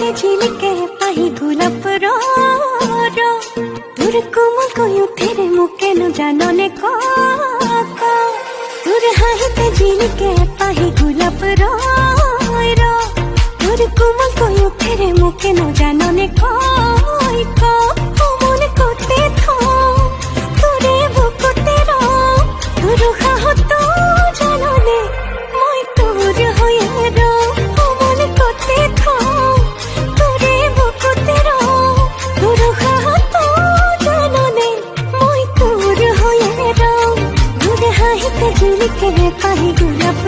হাহিতে ঝিলিকে পাহি গোলাপ তোর কোমল কয়ুথের মুকেন জাননে তোর হাহিতে ঝিলিকে পাহি গোলাপ তোর কোমল কয়ুথের মুকেন জাননে মন করতে তোরে বুকুতে তোর হাহত জাননে মই তোর হয়ে মন করতে তোরে বুকুতে তোর হাহত জাননে মই তোর হয়ে দূরে হাহিতে ঝিলিকে পাহি গোলাপ